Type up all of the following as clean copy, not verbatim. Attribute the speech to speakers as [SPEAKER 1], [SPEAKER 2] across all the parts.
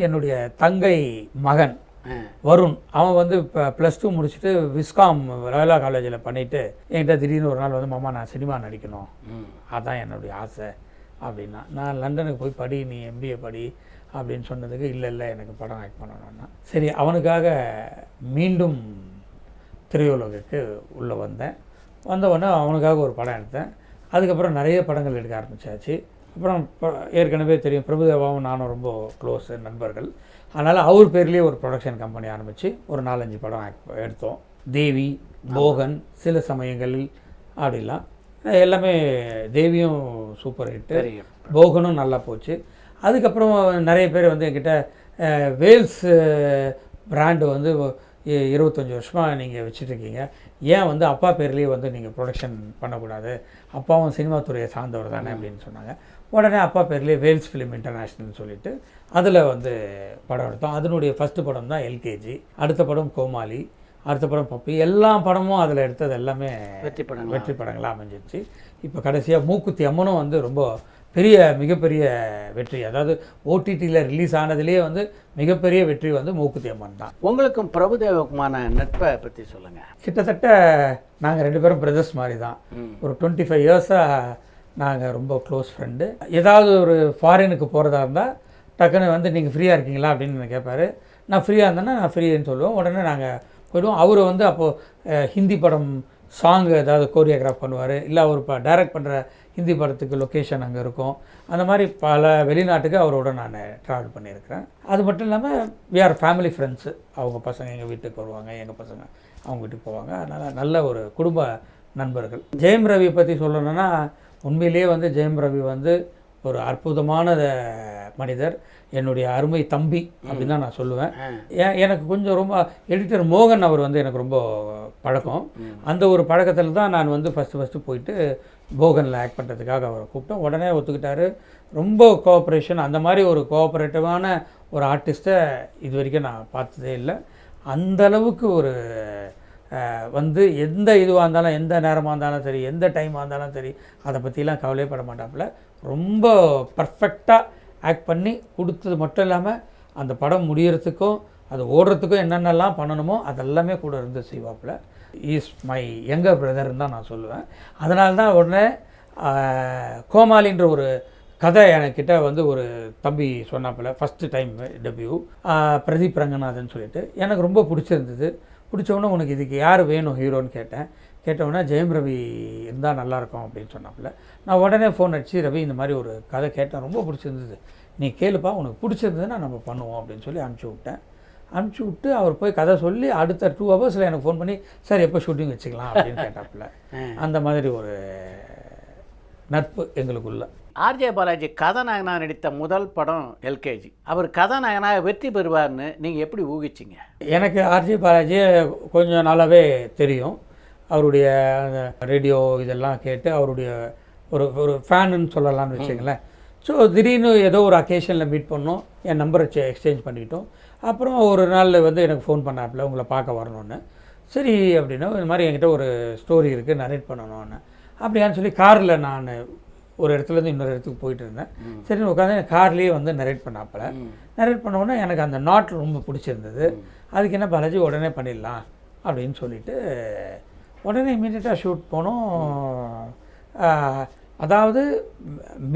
[SPEAKER 1] என்னுடைய தங்கை மகன் வருண், அவன் வந்து இப்போ +2 முடிச்சுட்டு விஸ்காம் லயோலா காலேஜில் பண்ணிவிட்டு என்கிட்ட திடீர்னு ஒரு நாள் வந்து மாமா நான் சினிமா நடிக்கணும், அதுதான் என்னுடைய ஆசை அப்படின்னா. நான் லண்டனுக்கு போய் படி, நீ MBA படி அப்படின்னு சொன்னதுக்கு இல்லை எனக்கு படம் ஆக்ட் பண்ணணும்னா சரி, அவனுக்காக மீண்டும் திரையுலகுக்கு உள்ளே வந்தவுடனே அவனுக்காக ஒரு படம் எடுத்தேன். அதுக்கப்புறம் நிறைய படங்கள் எடுக்க ஆரம்பித்தாச்சு. அப்புறம் ஏற்கனவே தெரியும் பிரபுதேவாவும் நானும் ரொம்ப க்ளோஸ் நண்பர்கள். அதனால் அவர் பேர்லேயே ஒரு ப்ரொடக்ஷன் கம்பெனி ஆரம்பித்து ஒரு 4-5 படம் எடுத்தோம். தேவி, போகன், சில சமயங்களில் அப்படிலாம் எல்லாமே. தேவியும் சூப்பர் ஹிட்டு, போகனும் நல்லா போச்சு. அதுக்கப்புறம் நிறைய பேர் வந்து என்கிட்ட வேல்ஸ் பிராண்டு வந்து 25 வருஷமாக நீங்கள் வச்சுட்ருக்கீங்க, ஏன் வந்து அப்பா பேர்லேயே வந்து நீங்கள் ப்ரொடக்ஷன் பண்ணக்கூடாது, அப்பாவும் சினிமா துறையை சார்ந்தவர் தானே அப்படின்னு சொன்னாங்க. உடனே அப்பா பேர்லேயே வேல்ஸ் ஃபிலிம் இன்டர்நேஷ்னல்னு சொல்லிட்டு அதில் வந்து படம் எடுத்தோம். அதனுடைய ஃபஸ்ட்டு படம் தான் LKG, அடுத்த படம் கோமாளி, அடுத்த படம் பப்பி. எல்லா படமும் அதில் எடுத்தது எல்லாமே வெற்றி படங்களாக அமைஞ்சிருச்சு. இப்போ கடைசியாக மூக்குத்தி அம்மனும் வந்து ரொம்ப மிகப்பெரிய வெற்றி. அதாவது OTTயில் ரிலீஸ் ஆனதுலேயே வந்து மிகப்பெரிய வெற்றி வந்து மூக்குத்தி அம்மன் தான்.
[SPEAKER 2] உங்களுக்கும் பிரபுதேவாக்குமான நட்பை பற்றி சொல்லுங்கள்.
[SPEAKER 1] கிட்டத்தட்ட நாங்கள் 2 பேரும் பிரதர்ஸ் மாதிரி தான். ஒரு 25 இயர்ஸாக நாங்கள் ரொம்ப க்ளோஸ் ஃப்ரெண்டு. ஏதாவது ஒரு ஃபாரினுக்கு போகிறதா இருந்தால் டக்குன்னு வந்து நீங்கள் ஃப்ரீயாக இருக்கீங்களா அப்படின்னு கேட்பார். நான் ஃப்ரீயாக இருந்தேன்னா நான் ஃப்ரீன்னு சொல்லுவோம். உடனே நாங்கள் போய்டுவோம். அவர் வந்து அப்போது ஹிந்தி படம் சாங் ஏதாவது கோரியோகிராஃப் பண்ணுவார், இல்லை அவர் இப்போ டைரக்ட் பண்ணுற ஹிந்தி படத்துக்கு லொக்கேஷன் அங்கே இருக்கும். அந்த மாதிரி பல வெளிநாட்டுக்கு அவரோட நான் ட்ராவல் பண்ணியிருக்கிறேன். அது மட்டும் இல்லாமல் வி ஆர் ஃபேமிலி ஃப்ரெண்ட்ஸு. அவங்க பசங்க எங்கள் வீட்டுக்கு வருவாங்க, எங்கள் பசங்க அவங்க வீட்டுக்கு போவாங்க. அதனால் நல்ல ஒரு குடும்ப நண்பர்கள். ஜெயம் ரவியை பற்றி சொல்லணுன்னா உண்மையிலேயே வந்து ஜெயம் ரவி வந்து ஒரு அற்புதமான மனிதர், என்னுடைய அருமை தம்பி அப்படின்னு தான் நான் சொல்லுவேன். எனக்கு கொஞ்சம் ரொம்ப எடிட்டர் மோகன் அவர் வந்து எனக்கு ரொம்ப பழக்கம். அந்த ஒரு பழக்கத்தில் தான் நான் வந்து ஃபஸ்ட்டு போயிட்டு போகனில் ஆக்ட் பண்ணுறதுக்காக அவரை கூப்பிட்டோம். உடனே ஒத்துக்கிட்டார். ரொம்ப கோஆப்ரேஷன். அந்த மாதிரி ஒரு கோஆப்ரேட்டிவான ஒரு ஆர்டிஸ்ட்டை இது வரைக்கும் நான் பார்த்ததே இல்லை. அந்தளவுக்கு ஒரு வந்து எந்த இதுவாக இருந்தாலும், எந்த நேரமாக இருந்தாலும் சரி, எந்த டைமாக இருந்தாலும் சரி, அதை பற்றிலாம் கவலைப்பட மாட்டாப்புல. ரொம்ப பர்ஃபெக்டாக ஆக்ட் பண்ணி கொடுத்தது மட்டும் இல்லாமல் அந்த படம் முடிகிறதுக்கும் அது ஓடுறதுக்கும் என்னென்னலாம் பண்ணணுமோ அதெல்லாமே கூட இருந்து செய்வாப்புல. இஸ் மை யங்கர் பிரதர்ன்னு தான் நான் சொல்லுவேன். அதனால தான் உடனே கோமாளின்ற ஒரு கதை என்கிட்ட வந்து ஒரு தம்பி சொன்னாப்புல. First time debut Pradeep Ranganathan சொல்லிட்டு எனக்கு ரொம்ப பிடிச்சிருந்தது. பிடிச்சவொன்னே உனக்கு இதுக்கு யார் வேணும் ஹீரோன்னு கேட்டவுடனே ஜெயம் ரவி இருந்தால் நல்லாயிருக்கும் அப்படின்னு சொன்னாப்புல. நான் உடனே ஃபோன் அடித்து, ரவி இந்த மாதிரி ஒரு கதை கேட்டேன், ரொம்ப பிடிச்சிருந்தது, நீ கேளுப்பா, உனக்கு பிடிச்சிருந்ததுன்னா நம்ம பண்ணுவோம் அப்படின்னு சொல்லி அனுப்பிச்சி விட்டு அவர் போய் கதை சொல்லி அடுத்த 2 ஹவர்ஸில் எனக்கு ஃபோன் பண்ணி, சார் எப்போ ஷூட்டிங் வச்சுக்கலாம் அப்படின்னு கேட்டாப்புல. அந்த மாதிரி ஒரு நட்பு எங்களுக்குள்ள.
[SPEAKER 2] ஆர்ஜே பாலாஜி கதாநாயகனாக நடித்த முதல் படம் LKG. அவர் கதாநாயகனாக வெற்றி பெறுவார்னு நீங்கள் எப்படி ஊகிச்சிங்க?
[SPEAKER 1] எனக்கு ஆர்ஜே பாலாஜியை கொஞ்சம் நாளாகவே தெரியும். அவருடைய ரேடியோ இதெல்லாம் கேட்டு அவருடைய ஒரு ஃபேனுன்னு சொல்லலாம்னு வச்சுங்களேன். ஸோ திடீர்னு ஏதோ ஒரு அக்கேஷனில் மீட் பண்ணோம், என் நம்பரை எக்ஸ்சேஞ்ச் பண்ணிக்கிட்டோம். அப்புறம் ஒரு நாள் வந்து எனக்கு ஃபோன் பண்ணாப்புல, உங்களை பார்க்க வரணுன்னு. சரி அப்படின்னா, இந்த மாதிரி என்கிட்ட ஒரு ஸ்டோரி இருக்குது, நரேட் பண்ணணும்னு. அப்படியான்னு சொல்லி காரில் நான் ஒரு இடத்துலேருந்து இன்னொரு இடத்துக்கு போயிட்டு இருந்தேன். சரி உட்காந்து எனக்கு கார்லேயே வந்து நரேட் பண்ணாப்புல. நரேட் பண்ணோன்னே எனக்கு அந்த நாட் ரொம்ப பிடிச்சிருந்தது. அதுக்கு என்ன பாலாஜி உடனே பண்ணிடலாம் அப்படின்னு சொல்லிவிட்டு உடனே இமீடியட்டாக ஷூட் போனோம். அதாவது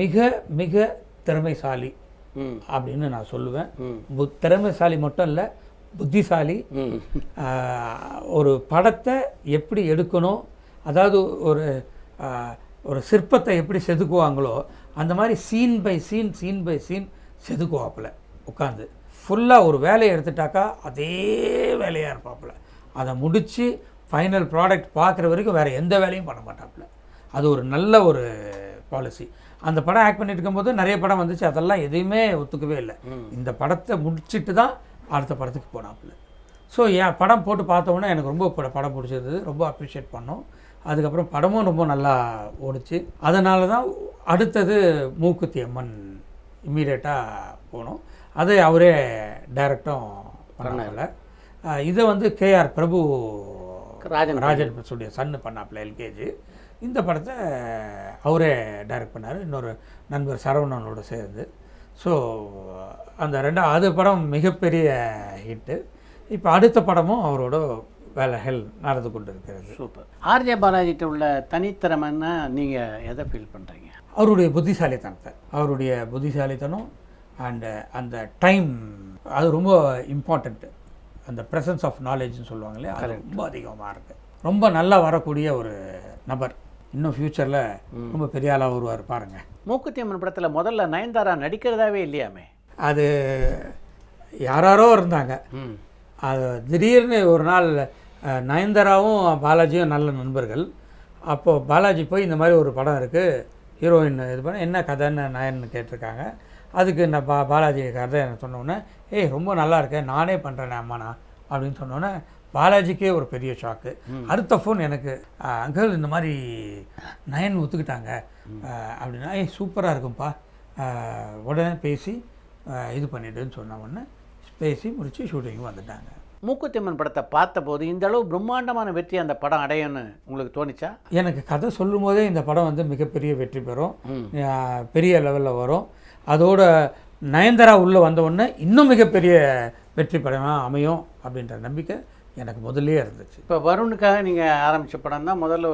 [SPEAKER 1] மிக மிக திறமைசாலி அப்படின்னு நான் சொல்லுவேன். திறமைசாலி மட்டும் இல்லை, புத்திசாலி. ஒரு படத்தை எப்படி எடுக்கணும், அதாவது ஒரு சிற்பத்தை எப்படி செதுக்குவாங்களோ அந்த மாதிரி சீன் பை சீன் செதுக்குவாப்புல உட்காந்து. ஃபுல்லாக ஒரு வேலையை எடுத்துட்டாக்கா அதே வேலையாக இருப்பாப்புல. அதை முடித்து ஃபைனல் ப்ராடக்ட் பார்க்குற வரைக்கும் வேறு எந்த வேலையும் பண்ண மாட்டாப்புல. அது ஒரு நல்ல ஒரு பாலிசி. அந்த படம் ஆக்ட் பண்ணிட்டு இருக்கும்போது நிறைய படம் வந்துச்சு, அதெல்லாம் எதையுமே ஒத்துக்கவே இல்லை. இந்த படத்தை முடிச்சுட்டு தான் அடுத்த படத்துக்கு போனாப்புல. ஸோ என் படம் போட்டு பார்த்தோன்னே எனக்கு ரொம்ப படம் பிடிச்சிருந்தது, ரொம்ப அப்ரிஷியேட் பண்ணோம். அதுக்கப்புறம் படமும் ரொம்ப நல்லா ஓடிச்சு. அதனால தான் அடுத்தது மூக்குத்தி அம்மன் இம்மீடியட்டாக போனோம். அது அவரே டைரக்டும் பண்ணாப்புல. இதை வந்து KR பிரபு ராஜன் பிரசுடைய சன்னு பண்ணாப்புல LKG. இந்த படத்தை அவரே டைரக்ட் பண்ணார், இன்னொரு நண்பர் சரவணனோட சேர்ந்து. ஸோ அந்த அது படம் மிகப்பெரிய ஹிட்டு. இப்போ அடுத்த படமும் அவரோட வேலைகள் நடந்து கொண்டு இருக்கிறது.
[SPEAKER 2] சூப்பர். ஆர்ஜே பாலாஜிட்ட உள்ள தனித்திறமைன்னா நீங்கள் எதை ஃபீல் பண்ணுறீங்க?
[SPEAKER 1] அவருடைய புத்திசாலித்தனம் அண்டு அந்த டைம், அது ரொம்ப இம்பார்ட்டண்ட்டு. அந்த ப்ரெசன்ஸ் ஆஃப் நாலேஜ்னு சொல்லுவாங்க இல்லையா, அது ரொம்ப அதிகமாக இருக்குது. ரொம்ப நல்லா வரக்கூடிய ஒரு நபர். இன்னும் ஃப்யூச்சரில் ரொம்ப பெரிய ஆளாக வருவார் பாருங்கள்.
[SPEAKER 2] மூக்குத்தி அம்மன் படத்தில் முதல்ல நயன்தாரா நடிக்கிறதாவே இல்லையாமே?
[SPEAKER 1] அது யாரோ இருந்தாங்க. அது திடீர்னு ஒரு நாள் நயன்தாராவும் பாலாஜியும் நல்ல நண்பர்கள். அப்போது பாலாஜி போய் இந்த மாதிரி ஒரு படம் இருக்குது, ஹீரோயின் இது பண்ண என்ன கதைன்னு நயன்னு கேட்டிருக்காங்க. அதுக்கு நான் பாலாஜி கதை எனக்கு சொன்னோன்னே, ஏய் ரொம்ப நல்லா இருக்கேன், நானே பண்ணுறேனே அம்மாண்ணா அப்படின்னு சொன்னோன்னே பாலாஜிக்கே ஒரு பெரிய ஷாக்கு. அடுத்த ஃபோன் எனக்கு, அங்கிள் இந்த மாதிரி நயன் ஒத்துக்கிட்டாங்க அப்படின்னா, ஏய் சூப்பராக இருக்கும்ப்பா, உடனே பேசி இது பண்ணிவிடுன்னு சொன்ன உடனே பேசி முடித்து ஷூட்டிங் வந்துட்டாங்க.
[SPEAKER 2] மூக்குத்தி அம்மன் படத்தை பார்த்தபோது இந்த அளவு பிரம்மாண்டமான வெற்றி அந்த படம் அடையும்னு உங்களுக்கு தோணிச்சா?
[SPEAKER 1] எனக்கு கதை சொல்லும் போதே இந்த படம் வந்து மிகப்பெரிய வெற்றி பெறும், பெரிய லெவலில் வரும். அதோட நயன்தாரா உள்ளே வந்த உடனே இன்னும் மிகப்பெரிய வெற்றி படமாக அமையும் அப்படின்ற நம்பிக்கை எனக்கு முதல்லே இருந்துச்சு.
[SPEAKER 2] இப்போ வருணுக்காக நீங்கள் ஆரம்பித்த படம் தான் முதல்ல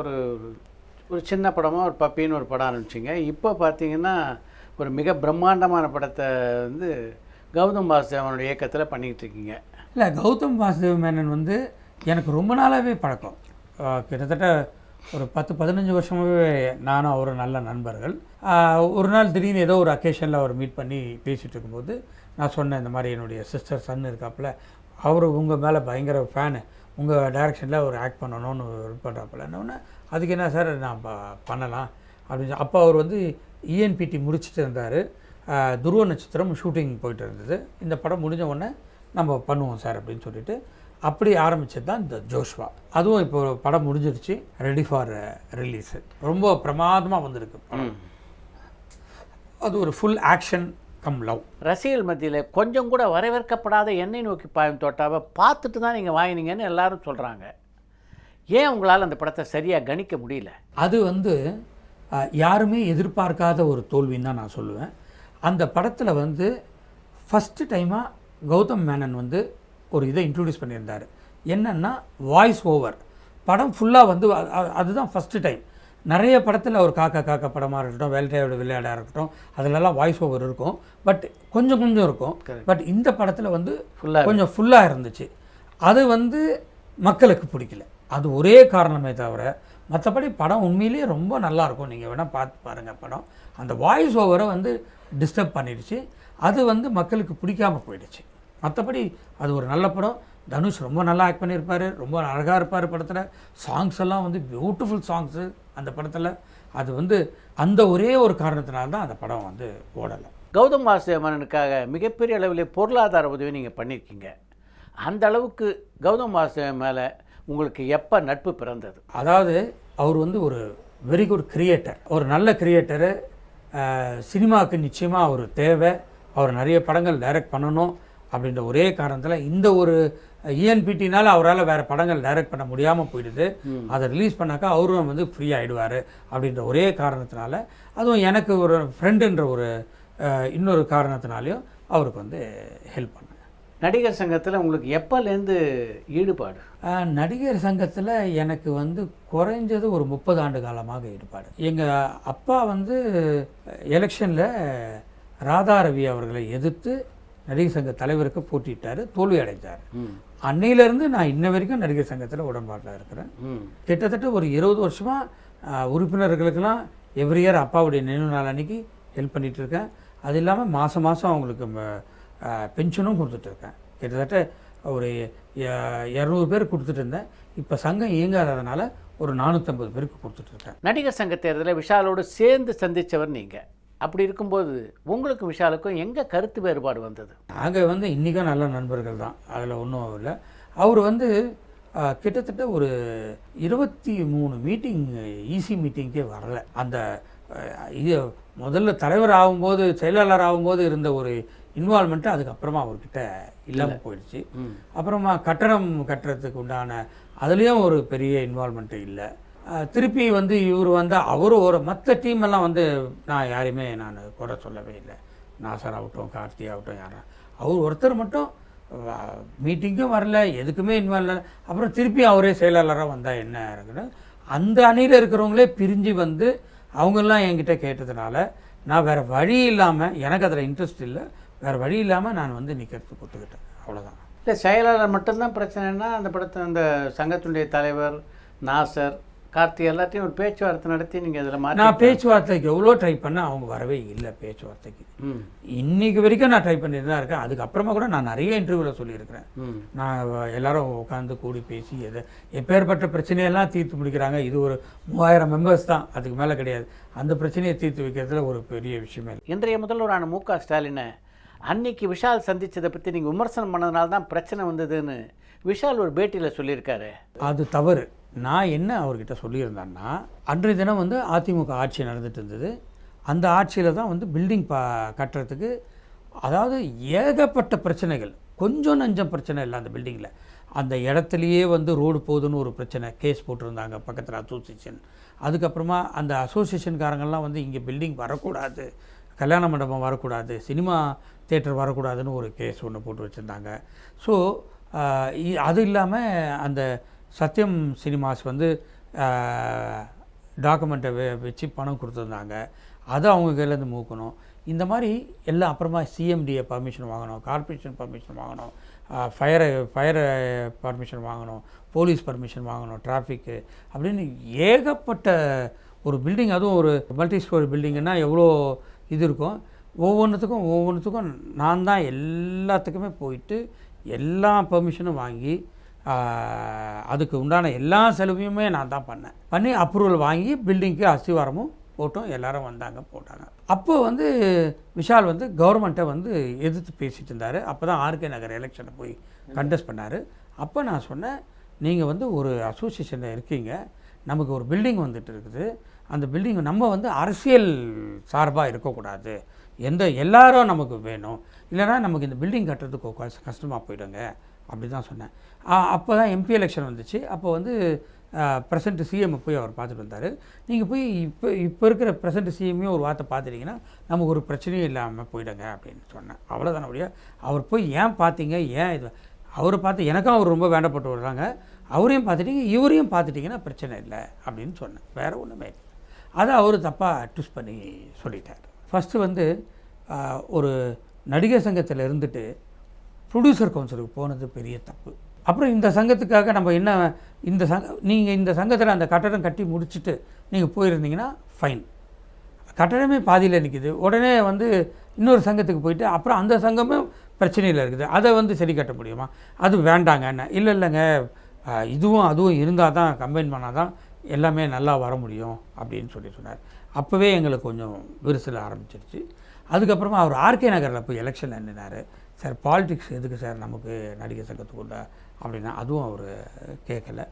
[SPEAKER 2] ஒரு சின்ன படமாக ஒரு பப்பின்னு ஒரு படம் ஆரம்பிச்சிங்க. இப்போ பார்த்தீங்கன்னா ஒரு மிக பிரம்மாண்டமான படத்தை வந்து கௌதம் வாசுதேவனோட இயக்கத்தில் பண்ணிக்கிட்டு இருக்கீங்க.
[SPEAKER 1] இல்லை, கௌதம் வாசுதேவ மேனன் வந்து எனக்கு ரொம்ப நாளாகவே பழக்கம். கிட்டத்தட்ட ஒரு 10-15 வருஷமாகவே நானும் அவரும் நல்ல நண்பர்கள். ஒரு நாள் திடீர்னு ஏதோ ஒரு அக்கேஷனில் அவர் மீட் பண்ணி பேசிகிட்டு இருக்கும்போது நான் சொன்னேன், இந்த மாதிரி என்னுடைய சிஸ்டர் சன் இருக்காப்புல, அவர் உங்கள் மேலே பயங்கர ஃபேனு, உங்கள் டைரக்ஷனில் ஒரு ஆக்ட் பண்ணணும்னு பண்ணுறாப்புல. என்னொன்னே அதுக்கு என்ன சார் நான் பண்ணலாம் அப்படின்னு. அப்போ அவர் வந்து இஎன்பிடி முடிச்சுட்டு இருந்தார். துருவ நட்சத்திரம் ஷூட்டிங் போயிட்டு இருந்தது. இந்த படம் முடிஞ்ச உடனே நம்ம பண்ணுவோம் சார் அப்படின்னு சொல்லிட்டு அப்படி ஆரம்பித்தது தான் இந்த ஜோஷ்வா. அதுவும் இப்போ படம் முடிஞ்சிருச்சு, ரெடி ஃபார் ரிலீஸு. ரொம்ப பிரமாதமாக வந்திருக்கு படம். அது ஒரு ஃபுல் ஆக்ஷன் கம் லவ்.
[SPEAKER 2] ரசிகர்கள் மத்தியில் கொஞ்சம் கூட வரவேற்கப்படாத எண்ணெய் நோக்கி பாயும் தோட்டாவை பார்த்துட்டு தான் நீங்கள் வாங்கினீங்கன்னு எல்லாரும் சொல்கிறாங்க. ஏன் உங்களால் அந்த படத்தை சரியாக கணிக்க முடியல?
[SPEAKER 1] அது வந்து யாருமே எதிர்பார்க்காத ஒரு தோல்வின்னு தான் நான் சொல்லுவேன். அந்த படத்தில் வந்து ஃபஸ்ட்டு டைமாக கௌதம் மேனன் வந்து ஒரு இதை இன்ட்ரடியூஸ் பண்ணியிருந்தார். என்னென்னா வாய்ஸ் ஓவர். படம் ஃபுல்லாக வந்து அதுதான் ஃபஸ்ட்டு டைம். நிறைய படத்தில் ஒரு காக்கா படமாக இருக்கட்டும், வேல்டையோட விளையாடாக இருக்கட்டும், அதிலெல்லாம் வாய்ஸ் ஓவர் இருக்கும், பட் கொஞ்சம் இருக்கும். பட் இந்த படத்தில் வந்து கொஞ்சம் ஃபுல்லாக இருந்துச்சு. அது வந்து மக்களுக்கு பிடிக்கல. அது ஒரே காரணமே தவிர மற்றபடி படம் உண்மையிலேயே ரொம்ப நல்லாயிருக்கும். நீங்கள் வேணால் பார்த்து பாருங்கள் படம். அந்த வாய்ஸ் ஓவரை வந்து டிஸ்டர்ப் பண்ணிடுச்சு. அது வந்து மக்களுக்கு பிடிக்காமல் போயிடுச்சு. மற்றபடி அது ஒரு நல்ல படம். தனுஷ் ரொம்ப நல்லா ஆக்ட் பண்ணியிருப்பார், ரொம்ப அழகாக இருப்பார் படத்தில். சாங்ஸ் எல்லாம் வந்து பியூட்டிஃபுல் சாங்ஸு அந்த படத்தில். அது வந்து அந்த ஒரே ஒரு காரணத்தினால்தான் அந்த படம் வந்து ஓடலை.
[SPEAKER 2] கௌதம் வாசுதேவனுக்காக மிகப்பெரிய அளவில் பொருளாதார உதவி நீங்கள் பண்ணியிருக்கீங்க. அந்த அளவுக்கு கௌதம் வாசுதேவன் மேலே உங்களுக்கு எப்போ நட்பு பிறந்தது?
[SPEAKER 1] அதாவது அவர் வந்து ஒரு வெரி குட் கிரியேட்டர், ஒரு நல்ல கிரியேட்டரு. சினிமாவுக்கு நிச்சயமாக அவர் தேவை. அவர் நிறைய படங்கள் டைரக்ட் பண்ணணும் அப்படின்ற ஒரே காரணத்தில் இந்த ஒரு இஎன்பிடினால் அவரால் வேறு படங்கள் டைரக்ட் பண்ண முடியாமல் போயிடுது. அதை ரிலீஸ் பண்ணாக்கா அவரும் வந்து ஃப்ரீ ஆகிடுவார் அப்படின்ற ஒரே காரணத்தினால, அதுவும் எனக்கு ஒரு ஃப்ரெண்டுன்ற ஒரு இன்னொரு காரணத்தினாலையும் அவருக்கு வந்து ஹெல்ப் பண்ணேன்.
[SPEAKER 2] நடிகர் சங்கத்தில் உங்களுக்கு எப்போலேருந்து ஈடுபாடு?
[SPEAKER 1] நடிகர் சங்கத்தில் எனக்கு வந்து குறைஞ்சது ஒரு 30 ஆண்டு காலமாக ஈடுபாடு. எங்கள் அப்பா வந்து எலெக்ஷனில் ராதா ரவி அவர்களை எதிர்த்து நடிகர் சங்க தலைவருக்கு போட்டிட்டார், தோல்வி அடைந்தார். அன்னையிலேருந்து நான் இன்ன வரைக்கும் நடிகர் சங்கத்தில் உடன்பாட்டில் இருக்கிறேன். கிட்டத்தட்ட ஒரு 20 வருஷமாக உறுப்பினர்களுக்கெல்லாம் எவ்ரி இயர் அப்பாவுடைய நினைவு நாள் அன்றைக்கி ஹெல்ப் பண்ணிகிட்ருக்கேன். அது இல்லாமல் மாதம் அவங்களுக்கு பென்ஷனும் கொடுத்துட்ருக்கேன். கிட்டத்தட்ட ஒரு 200 பேர் கொடுத்துட்டு இருந்தேன். இப்போ சங்கம் இயங்காததுனால ஒரு 450 பேருக்கு கொடுத்துட்ருக்கேன்.
[SPEAKER 2] நடிகர் சங்க தேர்தலில் விஷாலோடு சேர்ந்து சந்தித்தவர் நீங்கள். அப்படி இருக்கும்போது உங்களுக்கும் விஷாலுக்கும் எங்கே கருத்து வேறுபாடு வந்தது?
[SPEAKER 1] நாங்கள் வந்து இன்றைக்கும் நல்ல நண்பர்கள் தான், அதில் ஒன்றும் இல்லை. அவர் வந்து கிட்டத்தட்ட ஒரு 23 மீட்டிங் ஈசி மீட்டிங்கே வரலை. அந்த இது முதல்ல தலைவர் ஆகும்போது, செயலாளர் ஆகும்போது இருந்த ஒரு இன்வால்மெண்ட்டு அதுக்கப்புறமா அவர்கிட்ட இல்லாமல் போயிடுச்சு. அப்புறமா கட்டணம் கட்டுறதுக்கு உண்டான அதுலேயும் ஒரு பெரிய இன்வால்மெண்ட்டு இல்லை. திருப்பி வந்து இவர் வந்து அவரும் ஒரு மற்ற டீம் எல்லாம் வந்து நான் யாரையுமே நான் குறை சொல்லவே இல்லை. நாசர் ஆகட்டும், கார்த்தி ஆகட்டும், யாரா அவர் ஒருத்தர் மட்டும் மீட்டிங்கும் வரல, எதுக்குமே இன்வால்வ் இல்லை. அப்புறம் திருப்பி அவரே செயலாளராக வந்தால் என்ன இருக்குன்னு அந்த அணியில் இருக்கிறவங்களே பிரிஞ்சு வந்து அவங்கெல்லாம் என்கிட்ட கேட்டதுனால நான் வேறு வழி இல்லாமல், எனக்கு அதில் இன்ட்ரெஸ்ட் இல்லை, வேறு வழி இல்லாமல் நான் வந்து நிற்கிறதுக்கு ஒத்துக்கிட்டேன். அவ்வளோதான்.
[SPEAKER 2] இல்லை, செயலாளர் மட்டும்தான் பிரச்சனைனா அந்த படத்தை அந்த சங்கத்தினுடைய தலைவர் நாசர், கார்த்தி எல்லாத்தையும் ஒரு பேச்சுவார்த்தை நடத்தி நீங்கள் அதில் மாற்றி.
[SPEAKER 1] நான் பேச்சுவார்த்தைக்கு எவ்வளோ ட்ரை பண்ணேன், அவங்க வரவே இல்லை பேச்சுவார்த்தைக்கு. இன்றைக்கி வரைக்கும் நான் ட்ரை பண்ணிட்டு தான் இருக்கேன். அதுக்கப்புறமா கூட நான் நிறைய இன்டர்வியூவில் சொல்லியிருக்கிறேன். நான் எல்லாரும் உட்காந்து கூடி பேசி எப்பேற்பட்ட பிரச்சனையெல்லாம் தீர்த்து முடிக்கிறாங்க. இது ஒரு 3000 மெம்பர்ஸ் தான், அதுக்கு மேலே கிடையாது. அந்த பிரச்சனையை தீர்த்து வைக்கிறதுல ஒரு பெரிய விஷயமே இல்லை.
[SPEAKER 2] இன்றைய முதல்வரான மு.க. ஸ்டாலினை அன்னைக்கு விஷால் சந்தித்ததை பற்றி நீங்கள் விமர்சனம் பண்ணதுனால தான் பிரச்சனை வந்ததுன்னு விஷால் ஒரு பேட்டியில் சொல்லியிருக்காரு.
[SPEAKER 1] அது தவறு. நான் என்ன அவர்கிட்ட சொல்லியிருந்தேன்னா, அன்றைய தினம் வந்து அதிமுக ஆட்சி நடந்துட்டு இருந்தது. அந்த ஆட்சியில் தான் வந்து பில்டிங் கட்டுறதுக்கு, அதாவது ஏகப்பட்ட பிரச்சனைகள், கொஞ்சம் நஞ்சம் பிரச்சனை இல்லை அந்த பில்டிங்கில். அந்த இடத்துலையே வந்து ரோடு போகுதுன்னு ஒரு பிரச்சனை, கேஸ் போட்டிருந்தாங்க பக்கத்தில் அசோசியேஷன். அதுக்கப்புறமா அந்த அசோசியேஷன்காரங்கள்லாம் வந்து இங்கே பில்டிங் வரக்கூடாது, கல்யாண மண்டபம் வரக்கூடாது, சினிமா தியேட்டர் வரக்கூடாதுன்னு ஒரு கேஸ் ஒன்று போட்டு வச்சுருந்தாங்க. ஸோ அது இல்லாமல் அந்த சத்யம் சினிமாஸ் வந்து டாக்குமெண்ட்டை வச்சு பணம் கொடுத்துருந்தாங்க, அதை அவங்க கையிலேருந்து மூக்கணும். இந்த மாதிரி எல்லாம். அப்புறமா சிஎம்டிஏ பர்மிஷன் வாங்கணும், கார்பரேஷன் பர்மிஷன் வாங்கணும், ஃபயர் பர்மிஷன் வாங்கணும், போலீஸ் பர்மிஷன் வாங்கணும், டிராஃபிக்கு அப்படின்னு ஏகப்பட்ட ஒரு பில்டிங். அதுவும் ஒரு மல்டி ஸ்டோரி பில்டிங்குன்னா எவ்வளோ இது இருக்கும். ஒவ்வொன்றுத்துக்கும் நான் தான் எல்லாத்துக்குமே போயிட்டு எல்லா பெர்மிஷனும் வாங்கி அதுக்கு உண்டான எல்லா செலவையுமே நான் தான் பண்ணி அப்ரூவல் வாங்கி பில்டிங்க்கு அஸ்திவாரமும் போட்டோம். எல்லோரும் வந்தாங்க, போட்டாங்க. அப்போ வந்து விஷால் வந்து கவர்மெண்ட்டை வந்து எதிர்த்து பேசிகிட்டு இருந்தார். அப்போ தான் ஆர்கே நகர் எலெக்ஷனை போய் கண்டெஸ்ட் பண்ணார். அப்போ நான் சொன்னேன், நீங்கள் வந்து ஒரு அசோசியேஷனில் இருக்கீங்க, நமக்கு ஒரு பில்டிங் வந்துட்டு இருக்குது, அந்த பில்டிங் நம்ம வந்து அரசியல் சார்பாக இருக்கக்கூடாது, எல்லாரும் நமக்கு வேணும், இல்லைனா நமக்கு இந்த பில்டிங் கட்டுறதுக்கு கஷ்டமாக போயிடுங்க அப்படி தான் சொன்னேன். அப்போ தான் எம்பி எலெக்ஷன் வந்துச்சு. அப்போ வந்து ப்ரெசண்ட் சிஎம்மை போய் அவர் பார்த்துட்டு வந்தார். நீங்கள் போய் இப்போ இருக்கிற ப்ரெசண்ட் சிஎம்மையும் ஒரு வார்த்தை பார்த்துட்டிங்கன்னா நமக்கு ஒரு பிரச்சனையும் இல்லாமல் போயிடுங்க அப்படின்னு சொன்னேன். அவ்வளோதான முடியா. அவர் போய் ஏன் பார்த்தீங்க, ஏன் இது அவரை பார்த்து எனக்கும் அவர் ரொம்ப வேண்டப்பட்டு வர்றாங்க, அவரையும் பார்த்துட்டீங்க இவரையும் பார்த்துட்டிங்கன்னா பிரச்சனை இல்லை அப்படின்னு சொன்னேன். வேறு ஒன்றுமே இல்லை. அதை அவர் தப்பாக ட்விஸ்ட் பண்ணி சொல்லிட்டார். ஃபஸ்ட்டு வந்து ஒரு நடிகர் சங்கத்தில் இருந்துட்டு ப்ரொடியூசர் கவுன்சிலுக்கு போனது பெரிய தப்பு. அப்புறம் இந்த சங்கத்துக்காக நம்ம என்ன, நீங்கள் இந்த சங்கத்தில் அந்த கட்டடம் கட்டி முடிச்சுட்டு நீங்கள் போயிருந்தீங்கன்னா ஃபைன். கட்டடமே பாதியில் நிற்கிது, உடனே வந்து இன்னொரு சங்கத்துக்கு போயிட்டு அப்புறம் அந்த சங்கமும் பிரச்சனையில் இருக்குது, அதை வந்து சரி கட்ட முடியுமா? அது வேண்டாங்க. என்ன இல்லைங்க, இதுவும் அதுவும் இருந்தால் தான், கம்பைன் பண்ணால் தான் எல்லாமே நல்லா வர முடியும் அப்படின்னு சொன்னார். அப்போவே எங்களுக்கு கொஞ்சம் விரிசல் ஆரம்பிச்சிருச்சு. அதுக்கப்புறமா அவர் ஆர்கே நகரில் போய் எலெக்ஷன் நின்றார். சார் பாலிடிக்ஸ் எதுக்கு சார் நமக்கு நடிகர் சங்கத்துக்குள்ள அப்படின்னா அதுவும் அவர் கேட்கல.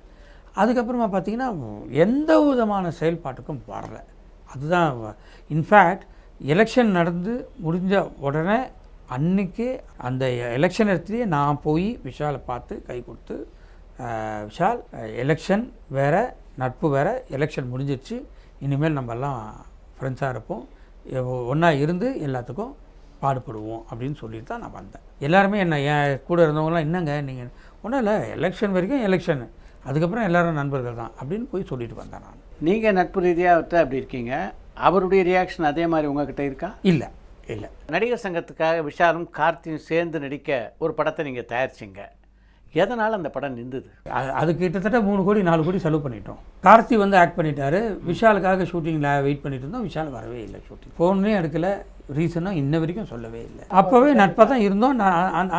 [SPEAKER 1] அதுக்கப்புறமா பார்த்திங்கன்னா எந்த விதமான செயல்பாட்டுக்கும் வரல. அதுதான் இன்ஃபேக்ட் எலெக்ஷன் நடந்து முடிஞ்ச உடனே அன்றைக்கி அந்த எலெக்ஷன் இடத்துலையே நான் போய் விஷாலை பார்த்து கை கொடுத்து, விஷால் எலெக்ஷன் வேறு, நட்பு வேறு, எலெக்ஷன் முடிஞ்சிருச்சு, இனிமேல் நம்மெல்லாம் ஃப்ரெண்ட்ஸாக இருப்போம், ஒன்றா இருந்து எல்லாத்துக்கும் பாடுபடுவோம் அப்படின்னு சொல்லிட்டு தான் நான் வந்தேன். எல்லாருமே என்ன என் கூட இருந்தவங்களாம், என்னங்க நீங்கள் ஒன்றும் இல்லை, எலெக்ஷன் வரைக்கும் எலெக்ஷன், அதுக்கப்புறம் எல்லோரும் நண்பர்கள் தான் அப்படின்னு போய் சொல்லிட்டு வந்தேன் நான்.
[SPEAKER 2] நீங்கள் நட்பு ரீதியாக அப்படி இருக்கீங்க, அவருடைய ரியாக்ஷன் அதே மாதிரி உங்ககிட்ட இருக்கா?
[SPEAKER 1] இல்லை இல்லை.
[SPEAKER 2] நடிகர் சங்கத்துக்காக விஷாலும் கார்த்தியும் சேர்ந்து நடிக்க ஒரு படத்தை நீங்கள் தயாரிச்சிங்க, எதனால் அந்த படம் நின்றுது?
[SPEAKER 1] அது கிட்டத்தட்ட 3 கோடி 4 கோடி செலவு பண்ணிட்டோம். கார்த்தி வந்து ஆக்ட் பண்ணிட்டாரு, விஷாலுக்காக ஷூட்டிங்கில் வெயிட் பண்ணிட்டு இருந்தோம். விஷால் வரவே இல்லை, ஷூட்டிங் ஃபோன்லேயும் எடுக்கலை, ரீசனும் இன்ன வரைக்கும் சொல்லவே இல்லை. அப்போவே நட்பாக தான் இருந்தோம்.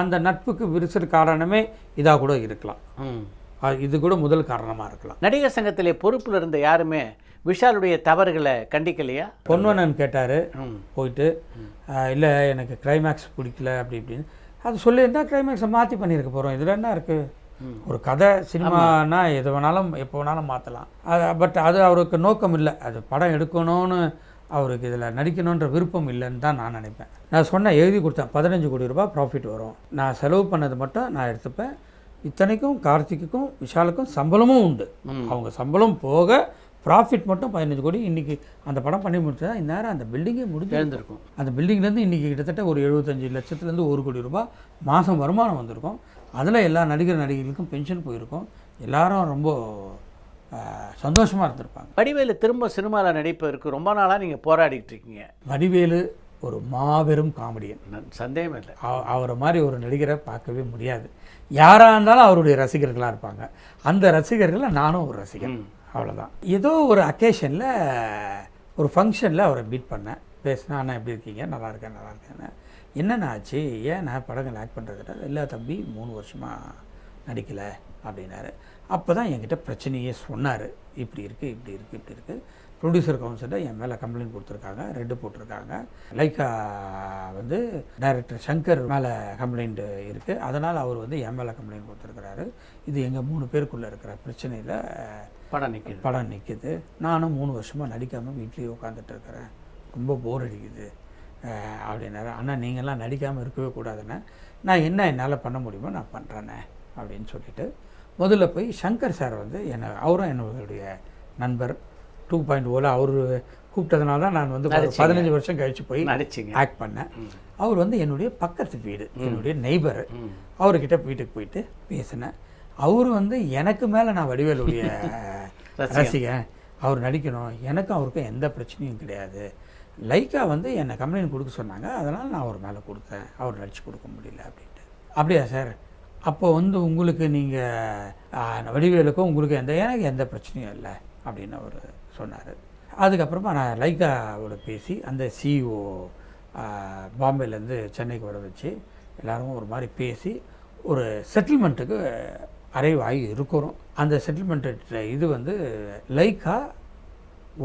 [SPEAKER 1] அந்த நட்புக்கு விரிசல் காரணமே இதாக கூட இருக்கலாம், இது கூட முதல் காரணமாக இருக்கலாம்.
[SPEAKER 2] நடிகர் சங்கத்திலே பொறுப்பில் இருந்த யாருமே விஷாலுடைய தவறுகளை கண்டிக்கலையா?
[SPEAKER 1] பொன்வனன் கேட்டார் போயிட்டு, இல்லை எனக்கு கிளைமேக்ஸ் பிடிக்கல அப்படி இப்படின்னு. அது சொல்லியிருந்தால் கிளைமேக்ஸை மாற்றி பண்ணியிருக்க போகிறோம். இதில் என்ன இருக்குது? ஒரு கதை சினிமானா எது வேணாலும் எப்போ வேணாலும் மாற்றலாம். பட் அது அவருக்கு நோக்கம் இல்லை, அது படம் எடுக்கணும்னு அவருக்கு இதில் நடிக்கணுன்ற விருப்பம் இல்லைன்னு தான் நான் நினைப்பேன். நான் சொன்னேன், எழுதி கொடுத்தேன், 15 கோடி ரூபாய் ப்ராஃபிட் வரும், நான் செலவு பண்ணது மட்டும் நான் எடுத்துப்பேன். இத்தனைக்கும் கார்த்திக்குக்கும் விஷாலுக்கும் சம்பளமும் உண்டு, அவங்க சம்பளம் போக ப்ராஃபிட் மட்டும் 15 கோடி. இன்றைக்கி அந்த படம் பண்ணி முடிச்சா இந்நேரம் அந்த பில்டிங்கே முடிஞ்சு
[SPEAKER 2] எழுந்திருக்கும்.
[SPEAKER 1] அந்த பில்டிங்லேருந்து இன்றைக்கி கிட்டத்தட்ட ஒரு 75 லட்சத்துலேருந்து 1 கோடி ரூபாய் மாதம் வருமானம் வந்திருக்கும். அதில் எல்லா நடிகர்களுக்கும் பென்ஷன் போயிருக்கும். எல்லாரும் ரொம்ப சந்தோஷமாக இருந்திருப்பாங்க.
[SPEAKER 2] வடிவேலு திரும்ப சினிமாவில் நடிப்பதற்கு ரொம்ப நாளாக நீங்கள் போராடிட்டு இருக்கீங்க.
[SPEAKER 1] வடிவேலு ஒரு மாபெரும் காமெடியன்,
[SPEAKER 2] சந்தேகமே இல்லை.
[SPEAKER 1] அவரை மாதிரி ஒரு நடிகரை பார்க்கவே முடியாது. யாராக இருந்தாலும் அவருடைய ரசிகர்களாக இருப்பாங்க. அந்த ரசிகர்களில் நானும் ஒரு ரசிகன், அவ்வளோதான். ஏதோ ஒரு அக்கேஷனில் ஒரு ஃபங்க்ஷனில் அவரை மீட் பண்ணேன், பேசினேன். அண்ணா எப்படி இருக்கீங்க? நல்லா இருக்கேன்னு. என்னென்ன ஆச்சு, ஏன் நான் படங்கள் ஆக்ட் பண்ணுறதுல? இல்லை தம்பி 3 வருஷமாக நடிக்கலை அப்படின்னாரு. அப்போ தான் என்கிட்ட பிரச்சனையே சொன்னார். இப்படி இருக்குது. ப்ரொடியூசர் கவுன்சிலில் என் மேலே கம்ப்ளைண்ட் கொடுத்துருக்காங்க, ரெட்டு போட்டிருக்காங்க. லைக்கா வந்து டைரக்டர் சங்கர் மேலே கம்ப்ளைண்ட்டு இருக்குது, அதனால் அவர் வந்து என் மேலே கம்ப்ளைண்ட் கொடுத்துருக்குறாரு. இது எங்கள் 3 பேருக்குள்ளே இருக்கிற பிரச்சனையில் படம் நிற்கிது. நானும் 3 வருஷமாக நடிக்காமல் வீட்லேயே உட்காந்துட்டு இருக்கிறேன், ரொம்ப போர் அடிக்குது அப்படின்னாரு. ஆனால் நீங்கள்லாம் நடிக்காமல் இருக்கவே கூடாதுன்னு. நான் என்ன என்னால் பண்ண முடியுமோ நான் பண்ணுறேன்னே அப்படின்னு சொல்லிவிட்டு முதல்ல போய் சங்கர் சார் வந்து அவரும் என்னுடைய நண்பர் 2.0 அவர் கூப்பிட்டதுனால தான் நான் வந்து 15 வருஷம் கழித்து போய் ஆக்ட் பண்ணேன். அவர் வந்து என்னுடைய பக்கத்து வீடு, என்னுடைய நெய்பர். அவர்கிட்ட வீட்டுக்கு போயிட்டு பேசினேன். அவர் வந்து எனக்கு மேலே நான் வடிவேலுடைய ரசிகன், அவர் நடிக்கணும், எனக்கும் அவருக்கும் எந்த பிரச்சனையும் கிடையாது. லைக்கா வந்து என்னை கம்ப்ளைண்ட் கொடுக்க சொன்னாங்க, அதனால் நான் அவர் மேலே கொடுத்தேன், அவர் நடித்து கொடுக்க முடியல அப்படின்ட்டு. அப்படியா சார், அப்போ வந்து உங்களுக்கு நீங்கள் வடிவேலுக்கும் உங்களுக்கு எனக்கு எந்த பிரச்சனையும் இல்லை அப்படின்னு அவர் சொன்னார். அதுக்கப்புறமா நான் லைக்காவோட பேசி அந்த சிஇஓ பாம்பேலேருந்து சென்னைக்கு வர வச்சு எல்லோரும் ஒரு மாதிரி பேசி ஒரு செட்டில்மெண்ட்டுக்கு அரைவ் ஆகி இருக்கிறோம். அந்த செட்டில்மெண்ட்டு இது வந்து லைக்கா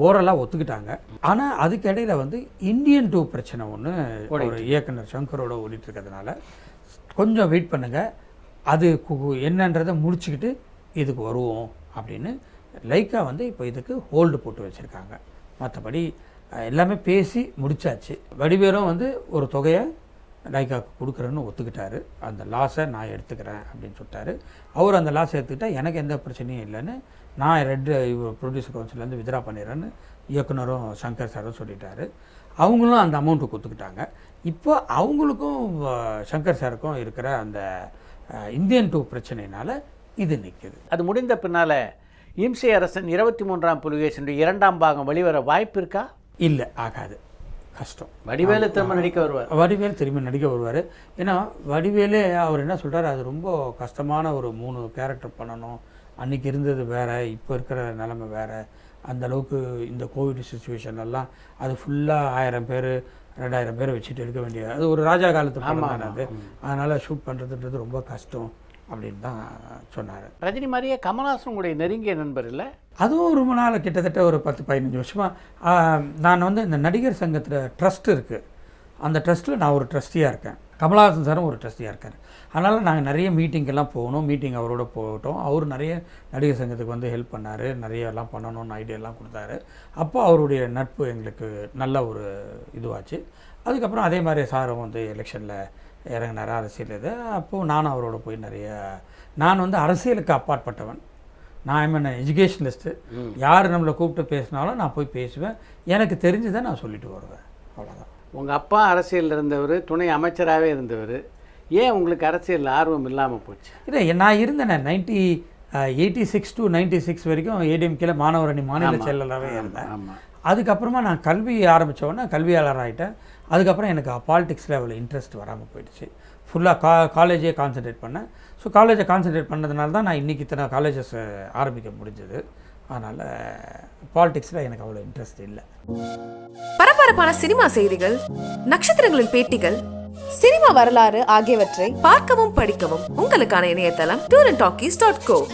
[SPEAKER 1] ஓரலாக ஒத்துக்கிட்டாங்க. ஆனால் அதுக்கிடையில் வந்து இந்தியன் 2 பிரச்சனை ஒன்று ஒரு இயக்குனர் சங்கரோட ஓடிட்டுருக்கிறதுனால கொஞ்சம் வெயிட் பண்ணுங்கள், அது என்னன்றதை முடிச்சுக்கிட்டு இதுக்கு வருவோம் அப்படின்னு லைக்கா வந்து இப்போ இதுக்கு ஹோல்டு போட்டு வச்சுருக்காங்க. மற்றபடி எல்லாமே பேசி முடித்தாச்சு. வடிவேலும் வந்து ஒரு தொகையை லைக்காவுக்கு கொடுக்குறேன்னு ஒத்துக்கிட்டாரு. அந்த லாஸை நான் எடுத்துக்கிறேன் அப்படின்னு சொல்லிட்டாரு. அவர் அந்த லாஸை எடுத்துக்கிட்டால் எனக்கு எந்த பிரச்சனையும் இல்லைன்னு நான் ப்ரொடியூசர் கவுன்சிலேருந்து வித்ரா பண்ணிடுறேன்னு இயக்குனரும் சங்கர் சாரும் சொல்லிட்டாரு. அவங்களும் அந்த அமௌண்ட்டு கொடுத்துக்கிட்டாங்க. இப்போ அவங்களுக்கும் சங்கர் சாருக்கும் இருக்கிற அந்த இந்தியன் 2 பிரச்சனையினால் இது நிற்குது.
[SPEAKER 2] அது முடிந்த பின்னால் இம்சை அரசன் 23ஆம் புலிகேசனுடைய 2ஆம் பாகம் வெளிவர வாய்ப்பு இருக்கா?
[SPEAKER 1] இல்லை, ஆகாது, கஷ்டம்.
[SPEAKER 2] வடிவேலு திரும்ப நடிக்க வருவார்.
[SPEAKER 1] வடிவேலு திரும்பி நடிக்க வருவார். ஏன்னா வடிவேலே அவர் என்ன சொல்கிறார், அது ரொம்ப கஷ்டமான ஒரு 3 கேரக்டர் பண்ணணும். அன்றைக்கி இருந்தது வேறு, இப்போ இருக்கிற நிலைமை வேறு. அந்தளவுக்கு இந்த கோவிட் சுச்சுவேஷன்லாம் அது ஃபுல்லாக 1000 பேர் 2000 பேரை வச்சுட்டு எடுக்க வேண்டிய அது ஒரு ராஜா காலத்து படம் தானே அது. அதனால் ஷூட் பண்ணுறதுன்றது ரொம்ப கஷ்டம் அப்படின்னு தான் சொன்னார்.
[SPEAKER 2] ரஜினி மாதிரியே கமல்ஹாசன் உங்களுடைய நெருங்கிய நண்பர் இல்லை?
[SPEAKER 1] அதுவும் ரொம்ப நாள், கிட்டத்தட்ட ஒரு 10-15 வருஷமாக நான் வந்து இந்த நடிகர் சங்கத்தில் ட்ரஸ்ட் இருக்குது, அந்த ட்ரஸ்ட்டில் நான் ஒரு ட்ரஸ்டியாக இருக்கேன். கமல்ஹாசன் சாரும் ஒரு ட்ரஸ்டியாக இருக்கார். அதனால் நாங்கள் நிறைய மீட்டிங்கெல்லாம் போகணும், மீட்டிங் அவரோட போகட்டும். அவர் நிறைய நடிகர் சங்கத்துக்கு வந்து ஹெல்ப் பண்ணார், நிறைய எல்லாம் பண்ணணும்னு ஐடியாலாம் கொடுத்தாரு. அப்போ அவருடைய நட்பு எங்களுக்கு நல்ல ஒரு இதுவாச்சு. அதுக்கப்புறம் அதே மாதிரி சாரும் வந்து எலெக்ஷனில் இறங்கினார், அரசியல் இது. அப்போது நானும் அவரோட போய் நான் வந்து அரசியலுக்கு அப்பாற்பட்டவன். நான் ஐம் எஜுகேஷனலிஸ்ட்டு. யார் நம்மளை கூப்பிட்டு பேசினாலும் நான் போய் பேசுவேன், எனக்கு தெரிஞ்சதை நான் சொல்லிட்டு வருவேன், அவ்வளோதான்.
[SPEAKER 2] உங்கள் அப்பா அரசியலில் இருந்தவர், துணை அமைச்சராகவே இருந்தவர், ஏன் உங்களுக்கு அரசியல் ஆர்வம் இல்லாமல் போச்சு?
[SPEAKER 1] இல்லை, நான் இருந்தேன் 1986 to 96 வரைக்கும் ஏடிஎம்கேல மாணவர் அணி மாநில செயலாளராகவே இருந்தேன். அதுக்கப்புறமா நான் கல்வி ஆரம்பித்தோடனே கல்வியாளர் ஆகிட்டேன். அதுக்கப்புறம் எனக்கு பாலிடிக்ஸில் அவ்வளோ இன்ட்ரெஸ்ட் வராமல் போயிடுச்சு. ஃபுல்லாக காலேஜே கான்சன்ட்ரேட் பண்ணேன். ஸோ காலேஜை கான்சன்ட்ரேட் பண்ணதுனால தான் நான் இன்றைக்கி இத்தனை காலேஜஸ் ஆரம்பிக்க முடிஞ்சது. அதனால் பாலிடிக்ஸில் எனக்கு அவ்வளோ இன்ட்ரெஸ்ட் இல்லை.
[SPEAKER 3] பரபரப்பான சினிமா செய்திகள், நட்சத்திரங்களின் பேட்டிகள், சினிமா வரலாறு ஆகியவற்றை பார்க்கவும் படிக்கவும் உங்களுக்கான இணையதளம் tourantalkies.co.